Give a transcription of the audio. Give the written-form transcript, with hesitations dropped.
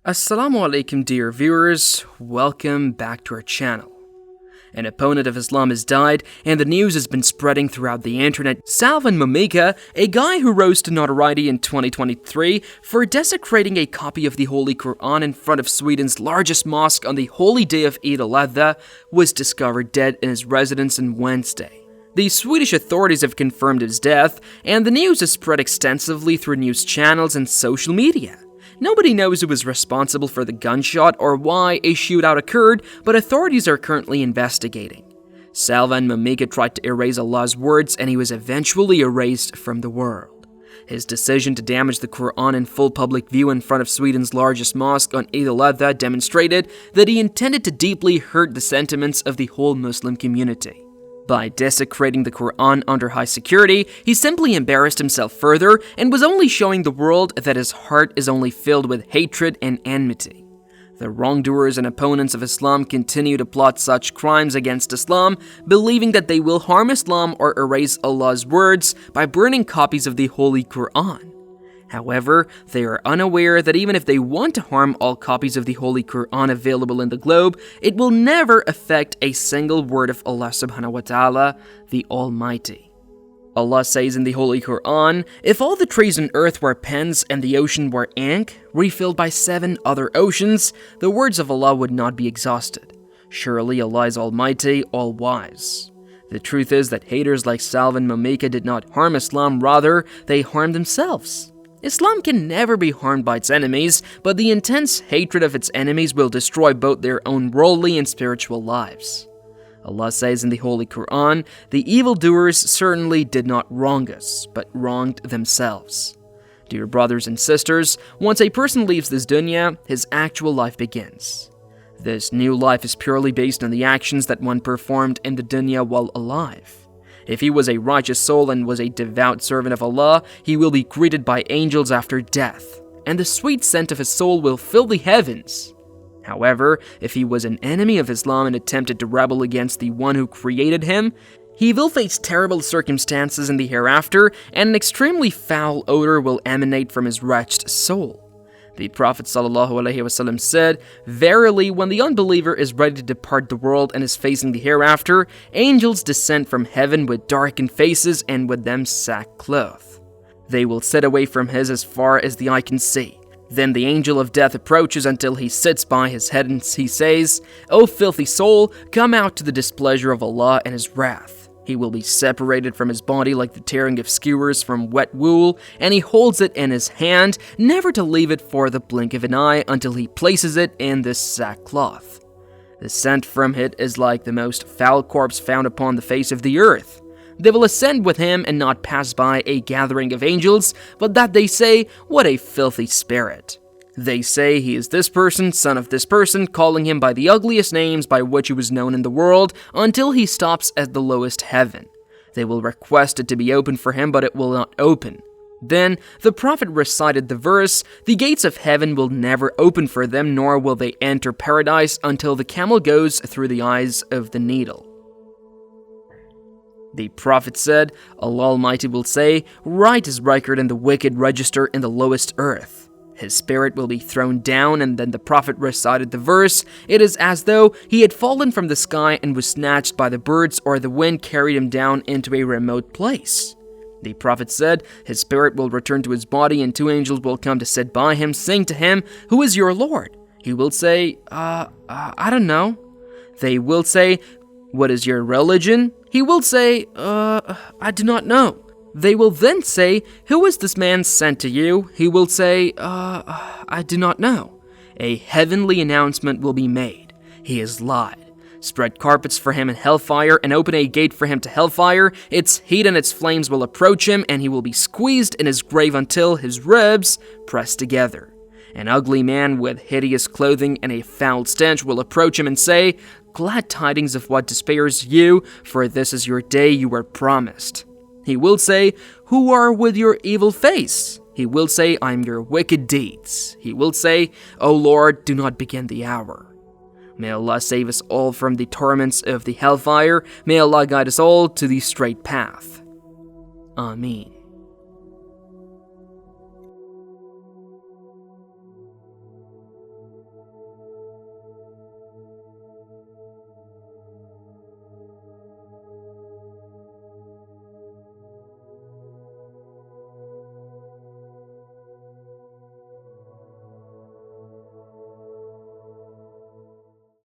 Assalamu alaikum dear viewers, welcome back to our channel. An opponent of Islam has died and the news has been spreading throughout the internet. Salwan Momika, a guy who rose to notoriety in 2023 for desecrating a copy of the Holy Quran in front of Sweden's largest mosque on the holy day of Eid al-Adha, was discovered dead in his residence on Wednesday. The Swedish authorities have confirmed his death, and the news has spread extensively through news channels and social media. Nobody knows who was responsible for the gunshot or why a shootout occurred, but authorities are currently investigating. Salwan Momika tried to erase Allah's words and he was eventually erased from the world. His decision to damage the Quran in full public view in front of Sweden's largest mosque on Eid al-Adha demonstrated that he intended to deeply hurt the sentiments of the whole Muslim community. By desecrating the Quran under high security, he simply embarrassed himself further and was only showing the world that his heart is only filled with hatred and enmity. The wrongdoers and opponents of Islam continue to plot such crimes against Islam, believing that they will harm Islam or erase Allah's words by burning copies of the Holy Quran. However, they are unaware that even if they want to harm all copies of the Holy Quran available in the globe, it will never affect a single word of Allah subhanahu wa ta'ala, the Almighty. Allah says in the Holy Quran, "If all the trees on earth were pens and the ocean were ink, refilled by 7 other oceans, the words of Allah would not be exhausted. Surely Allah is Almighty, all-wise." The truth is that haters like Salwan Momika did not harm Islam, rather, they harmed themselves. Islam can never be harmed by its enemies, but the intense hatred of its enemies will destroy both their own worldly and spiritual lives. Allah says in the Holy Quran, "The evildoers certainly did not wrong us, but wronged themselves." Dear brothers and sisters, once a person leaves this dunya, his actual life begins. This new life is purely based on the actions that one performed in the dunya while alive. If he was a righteous soul and was a devout servant of Allah, he will be greeted by angels after death, and the sweet scent of his soul will fill the heavens. However, if he was an enemy of Islam and attempted to rebel against the one who created him, he will face terrible circumstances in the hereafter, and an extremely foul odor will emanate from his wretched soul. The Prophet ﷺ said, "Verily, when the unbeliever is ready to depart the world and is facing the hereafter, angels descend from heaven with darkened faces and with them sackcloth. They will sit away from his as far as the eye can see. Then the angel of death approaches until he sits by his head and he says, 'O filthy soul, come out to the displeasure of Allah and his wrath.' He will be separated from his body like the tearing of skewers from wet wool, and he holds it in his hand, never to leave it for the blink of an eye until he places it in this sackcloth. The scent from it is like the most foul corpse found upon the face of the earth. They will ascend with him and not pass by a gathering of angels, but that they say, 'What a filthy spirit.' They say he is this person, son of this person, calling him by the ugliest names by which he was known in the world, until he stops at the lowest heaven. They will request it to be opened for him, but it will not open. Then the Prophet recited the verse, 'The gates of heaven will never open for them, nor will they enter paradise until the camel goes through the eyes of the needle.' The Prophet said, 'Allah Almighty will say, write his record in the wicked register in the lowest earth. His spirit will be thrown down,' and then the Prophet recited the verse, 'It is as though he had fallen from the sky and was snatched by the birds, or the wind carried him down into a remote place.' The Prophet said, 'His spirit will return to his body, and 2 angels will come to sit by him, saying to him, "Who is your Lord?" He will say, I don't know.' They will say, 'What is your religion?' He will say, I do not know.' They will then say, 'Who is this man sent to you?' He will say, I do not know. A heavenly announcement will be made. He has lied. Spread carpets for him in hellfire and open a gate for him to hellfire. Its heat and its flames will approach him, and he will be squeezed in his grave until his ribs press together. An ugly man with hideous clothing and a foul stench will approach him and say, "Glad tidings of what despairs you, for this is your day you were promised." He will say, "Who are with your evil face?" He will say, "I am your wicked deeds." He will say, "O Lord, do not begin the hour." May Allah save us all from the torments of the hellfire. May Allah guide us all to the straight path. Ameen.